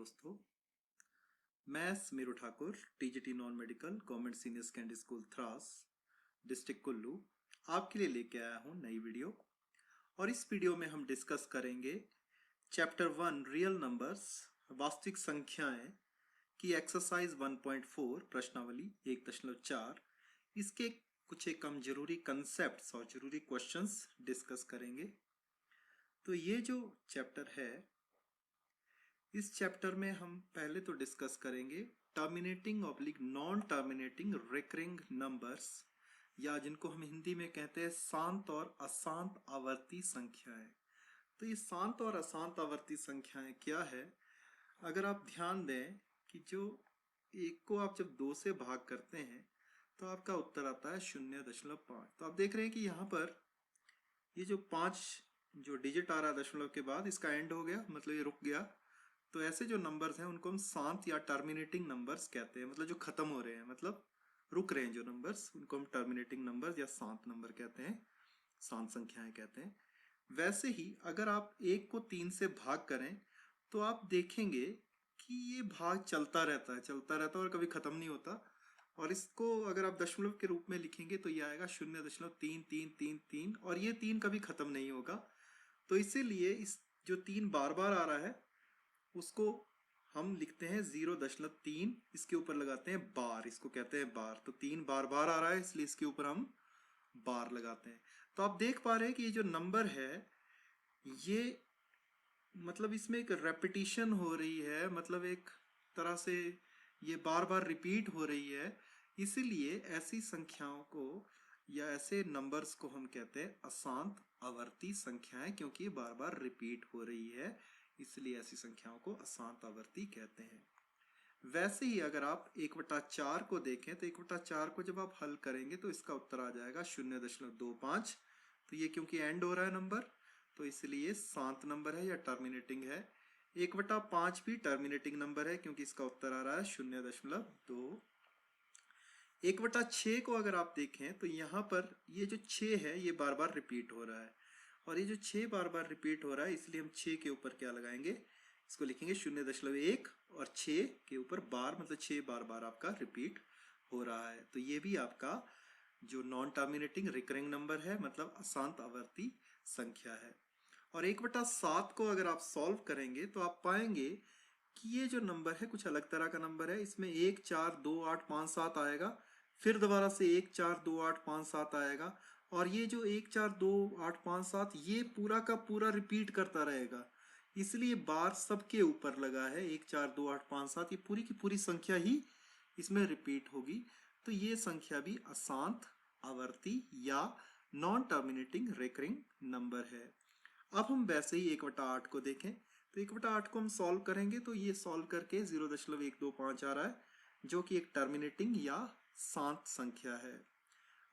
दोस्तों, मैं Sameeru Thakur, TGT non medical government senior secondary school Thras, district Kullu आपके लिए लेके आया हूँ नई वीडियो। और इस वीडियो में हम डिस्कस करेंगे चैप्टर 1 रियल नंबर्स वास्तविक संख्याएं की एक्सरसाइज 1.4 प्रश्नावली 1.4। इसके कुछ एक कम जरूरी कंसेप्ट्स और जरूरी क्वेश्चंस डिस्कस करेंगे। तो ये जो चैप्टर है, इस चैप्टर में हम पहले तो डिस्कस करेंगे terminating oblique non terminating recurring numbers, या जिनको हम हिंदी में कहते हैं शांत और अशांत आवर्ती संख्याएं। तो ये शांत और अशांत आवर्ती संख्याएं क्या है? अगर आप ध्यान दें कि जो एक को आप जब 2 से भाग करते हैं तो आपका उत्तर आता है 0.5। तो आप देख रहे हैं कि यहाँ पर ये जो 5 जो डिजिट आ रहा है दशमलव के बाद, इसका एंड हो गया, मतलब ये रुक गया। तो ऐसे जो नंबर्स हैं उनको हम शांत या टर्मिनेटिंग नंबर्स कहते हैं, मतलब जो खत्म हो रहे हैं, मतलब रुक रहे हैं जो नंबर्स, उनको हम टर्मिनेटिंग नंबर्स या शांत नंबर कहते हैं, शांत संख्याएं कहते हैं। वैसे ही अगर आप 1 को 3 से भाग करें तो आप देखेंगे कि ये भाग चलता रहता है और कभी खत्म नहीं होता। और इसको अगर आप दशमलव के रूप में लिखेंगे तो ये आएगा 0.3333, और ये 3 कभी खत्म नहीं होगा। तो इसीलिए इस जो 3 बार बार आ रहा है उसको हम लिखते हैं 0.3, इसके ऊपर लगाते हैं बार, इसको कहते हैं बार। तो 3 बार बार आ रहा है इसलिए इसके ऊपर हम बार लगाते हैं। तो आप देख पा रहे हैं कि ये जो नंबर है ये मतलब इसमें एक रेपिटिशन हो रही है, मतलब एक तरह से ये बार बार रिपीट हो रही है। इसीलिए ऐसी संख्याओं को या ऐसे नंबर्स को हम कहते हैं अशांत आवर्ती संख्याएं, क्योंकि बार बार रिपीट हो रही है, इसलिए ऐसी संख्याओं को अशांत आवर्ती कहते हैं। वैसे ही अगर आप 1/4 को देखें तो 1/4 को जब आप हल करेंगे तो इसका उत्तर आ जाएगा 0.25। तो ये क्योंकि एंड हो रहा है नंबर, तो इसलिए शांत नंबर है या टर्मिनेटिंग है। 1/5 भी टर्मिनेटिंग नंबर है क्योंकि इसका उत्तर आ रहा है 0.2। 1/6 को अगर आप देखें तो यहाँ पर ये जो 6 है ये बार बार रिपीट हो रहा है, और ये जो 6 बार बार रिपीट हो रहा है इसलिए हम 6 के ऊपर क्या लगाएंगे, इसको लिखेंगे 0.1 और 6 के ऊपर बार, मतलब 6 बार बार आपका रिपीट हो रहा है। तो ये भी आपका जो नॉन टर्मिनेटिंग रिकरिंग नंबर है, मतलब अशांत आवर्ती संख्या है। और 1/7 को अगर आप सॉल्व करेंगे तो आप पाएंगे कि ये जो नंबर है कुछ अलग तरह का नंबर है। इसमें 1 4 2 8 5 7 आएगा, फिर दोबारा से 1 4 2 8 5 7 आएगा, और ये जो 1 4 2 8 5 7 ये पूरा का पूरा रिपीट करता रहेगा, इसलिए बार सबके ऊपर लगा है। 1 4 2 8 5 7 ये पूरी की पूरी संख्या ही इसमें रिपीट होगी। तो ये संख्या भी अशांत आवर्ती या नॉन टर्मिनेटिंग रिकरिंग नंबर है। अब हम वैसे ही 1/8 को देखें तो 1/8 को हम सॉल्व करेंगे तो ये सॉल्व करके 0.125 आ रहा है, जो कि एक टर्मिनेटिंग या शांत संख्या है।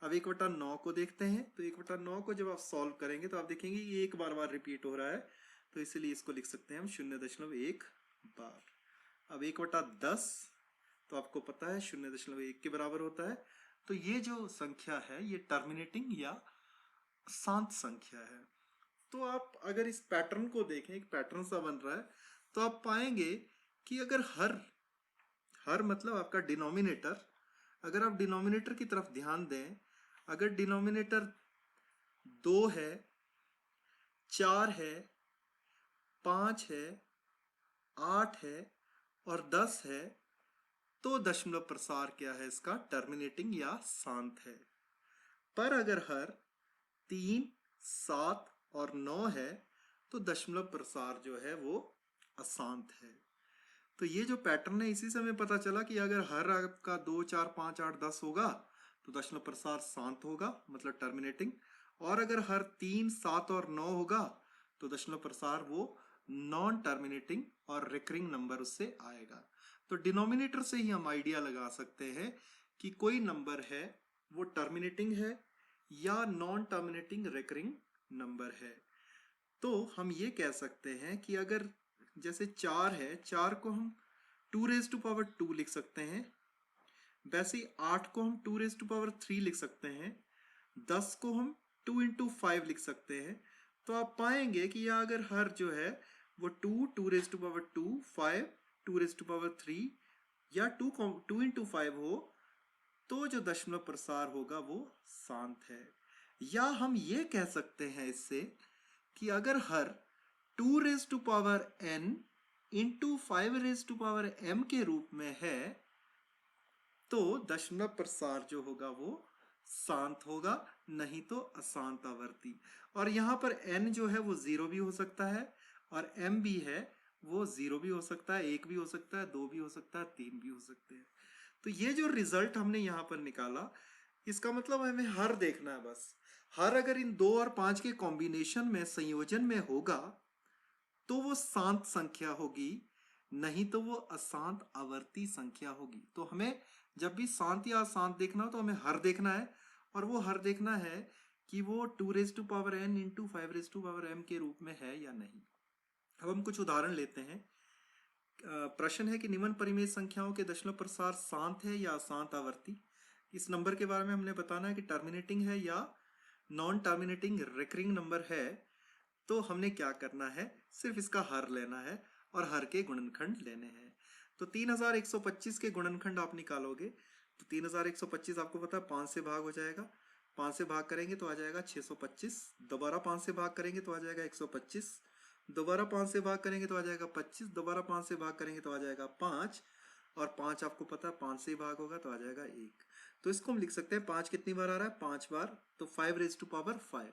अब 1/9 को देखते हैं तो 1/9 को जब आप सॉल्व करेंगे तो आप देखेंगे ये एक बार बार रिपीट हो रहा है, तो इसलिए इसको लिख सकते हैं हम 0.1 बार। अब 1/10 तो आपको पता है 0.1 के बराबर होता है। तो ये जो संख्या है ये टर्मिनेटिंग या शांत संख्या है। तो आप अगर इस पैटर्न को देखें, एक पैटर्न सा बन रहा है, तो आप पाएंगे कि अगर हर मतलब आपका डिनोमिनेटर, अगर आप डिनोमिनेटर की तरफ ध्यान दें, अगर डिनोमिनेटर 2 है, 4 है, 5 है, 8 है और 10 है, तो दशमलव प्रसार क्या है इसका, टर्मिनेटिंग या शांत है। पर अगर हर 3 7 और 9 है तो दशमलव प्रसार जो है वो अशांत है। तो ये जो पैटर्न है इसी से हमें पता चला कि अगर हर आपका 2 4 5 8 10 होगा तो दशमलव प्रसार शांत होगा, मतलब टर्मिनेटिंग। और अगर हर 3 7 और 9 होगा तो दशमलव प्रसार वो नॉन टर्मिनेटिंग और रिकरिंग नंबर उससे आएगा। तो डिनोमिनेटर से ही हम आइडिया लगा सकते हैं कि कोई नंबर है वो टर्मिनेटिंग है या नॉन टर्मिनेटिंग रिकरिंग नंबर है। तो हम ये कह सकते हैं कि अगर जैसे 4 है, 4 को हम 2⁻² लिख सकते हैं, वैसे ही 8 को हम 2⁻³ लिख सकते हैं, 10 को हम 2 × 5 लिख सकते हैं। तो आप पाएंगे कि यह अगर हर जो है वो 2 2⁻² 5 2⁻³ या 2 × 5 हो तो जो दशमलव प्रसार होगा वो शांत है। या हम ये कह सकते हैं इससे कि अगर हर 2⁻n × 5⁻m के रूप में है तो दशमलव प्रसार जो होगा वो शांत होगा, नहीं तो अशांत आवर्ती। और यहाँ पर n जो है वो 0 भी हो सकता है और m भी है वो 0 भी हो सकता है, 1 भी हो सकता है, 2 भी हो सकता है, 3 भी हो सकते हैं। तो ये जो रिजल्ट हमने यहाँ पर निकाला, इसका मतलब हमें हर देखना है बस। हर अगर इन 2 और 5 के कॉम्बिनेशन में, संयोजन में होगा तो वो शांत संख्या होगी, नहीं तो वो अशांत आवर्ती संख्या होगी। तो हमें जब भी शांत या अशांत देखना हो तो हमें हर देखना है, और वो हर देखना है कि वो 2⁻n × 5⁻m के रूप में है या नहीं। अब हम कुछ उदाहरण लेते हैं। प्रश्न है कि निम्न परिमेय संख्याओं के दशमलव प्रसार शांत है या अशांत आवर्ती। इस नंबर के बारे में हमने बताना है कि टर्मिनेटिंग है या नॉन टर्मिनेटिंग रिकरिंग नंबर है। तो हमने क्या करना है, सिर्फ इसका हर लेना है और हर के गुणनखंड लेने हैं। तो 3125 के गुणनखंड आप निकालोगे तो 3125 आपको पता है 5 से भाग हो जाएगा, 5 से भाग करेंगे तो आ जाएगा 625, दोबारा 5 से भाग करेंगे तो आ जाएगा 125, दोबारा 5 से भाग करेंगे तो आ जाएगा 25, दोबारा 5 से भाग करेंगे तो आ जाएगा 5, और 5 आपको पता है 5 से ही भाग होगा तो आ जाएगा 1। तो इसको हम लिख सकते हैं 5 कितनी बार आ रहा है, 5 बार, तो 5⁻5।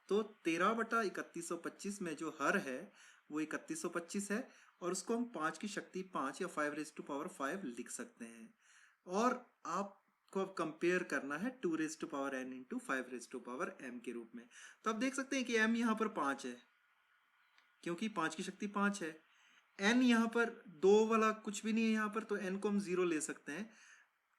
तो 13/3125 में जो हर है वो 3125 है, और उसको हम 5 की शक्ति 5 या 5⁻5 लिख सकते हैं। और आपको अब कंपेयर करना है 2⁻n × 5⁻m के रूप में। तो आप देख सकते हैं कि m यहाँ पर 5 है क्योंकि 5 की शक्ति 5 है। n यहाँ पर 2 वाला कुछ भी नहीं है यहाँ पर, तो n को हम 0 ले सकते हैं।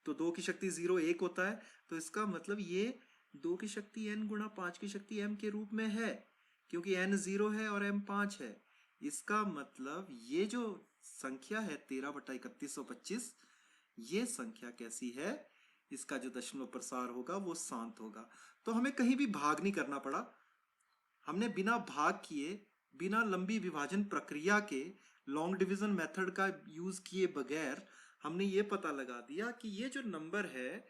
तो 2 की शक्ति 0 1 होता है, तो इसका मतलब ये 2 की शक्ति n × 5 की शक्ति m के रूप में है, क्योंकि n 0 है और m 5 है। इसका मतलब ये जो संख्या है 13/3125, ये संख्या कैसी है, इसका जो दशमलव प्रसार होगा वो शांत होगा। तो हमें कहीं भी भाग नहीं करना पड़ा, हमने बिना भाग किए, बिना लंबी विभाजन प्रक्रिया के, लॉन्ग डिवीजन मेथड का यूज किए बगैर हमने ये पता लगा दिया कि ये जो नंबर है,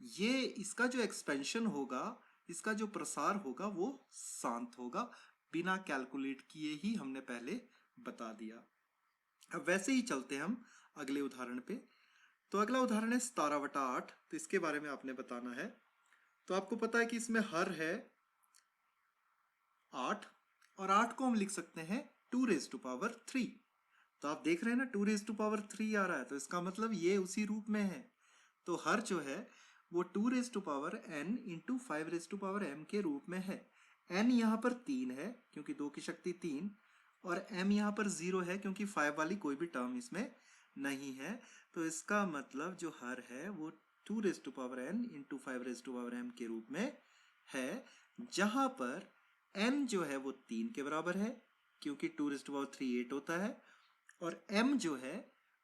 ये इसका जो एक्सपेंशन होगा, इसका जो प्रसार होगा वो शांत होगा। बिना कैलकुलेट किए ही हमने पहले बता दिया। अब वैसे ही चलते हैं हम अगले उदाहरण पे। तो अगला उदाहरण है 17/8। तो इसके बारे में आपने बताना है। तो आपको पता है कि इसमें हर है 8, और 8 को हम लिख सकते हैं 2⁻3। तो आप देख रहे हैं ना 2⁻3 आ रहा है, तो इसका मतलब ये उसी रूप में है। तो हर जो है वो 2⁻n × 5⁻m के रूप में है। n यहाँ पर 3 है क्योंकि 2 की शक्ति 3, और m यहाँ पर 0 है क्योंकि 5 वाली कोई भी टर्म इसमें नहीं है। तो इसका मतलब जो हर है वो 2⁻n × 5⁻m के रूप में है, जहां पर n जो है वो 3 के बराबर है क्योंकि 2⁻3 8 होता है, और m जो है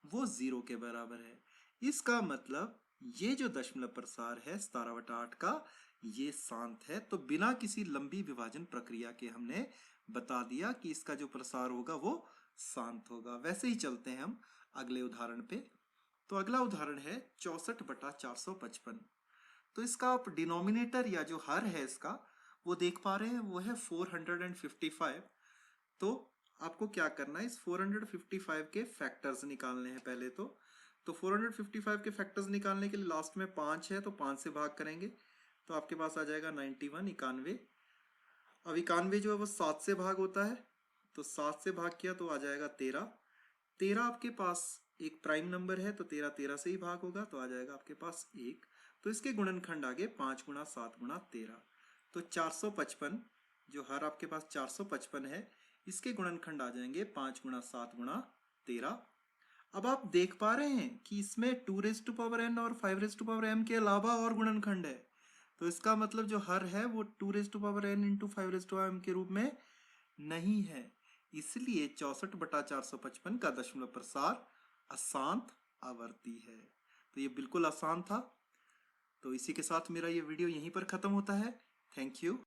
वो 0 के बराबर है। इसका मतलब ये जो दशमलव प्रसार है 17/8 का, ये शांत है। तो बिना किसी लंबी विभाजन प्रक्रिया के हमने बता दिया कि इसका जो प्रसार होगा वो शांत होगा। वैसे ही चलते हैं हम अगले उदाहरण पे। तो अगला उदाहरण है 64/455। तो इसका आप डिनोमिनेटर या जो हर है इसका वो देख पा रहे हैं, वो है 455। तो आपको क्या करना है, इस 455 के फैक्टर्स निकालने हैं पहले। तो 455 के फैक्टर्स निकालने के लिए लास्ट में 5 है, तो 5 से भाग करेंगे तो आपके पास आ जाएगा 91, 91। अब 91 जो है वो 7 से भाग होता है, तो 7 से भाग किया तो आ जाएगा 13। 13 आपके पास एक प्राइम नंबर है, तो 13 13 से ही भाग होगा तो आ जाएगा आपके पास 1। तो इसके गुणनखंड आगे 5 × 7 × 13। तो 455 जो हर आपके पास 455 है, इसके गुणनखंड आ जाएंगे 5 × 7 × 13। अब आप देख पा रहे हैं कि इसमें 2⁻n और 5⁻m के अलावा और गुणनखंड है। तो इसका मतलब जो हर है वो 2⁻n × 5⁻m के रूप में नहीं है। इसलिए 64/455 का दशमलव प्रसार अशांत आवर्ती है। तो ये बिल्कुल आसान था। तो इसी के साथ मेरा ये वीडियो यहीं पर खत्म होता है। Thank you.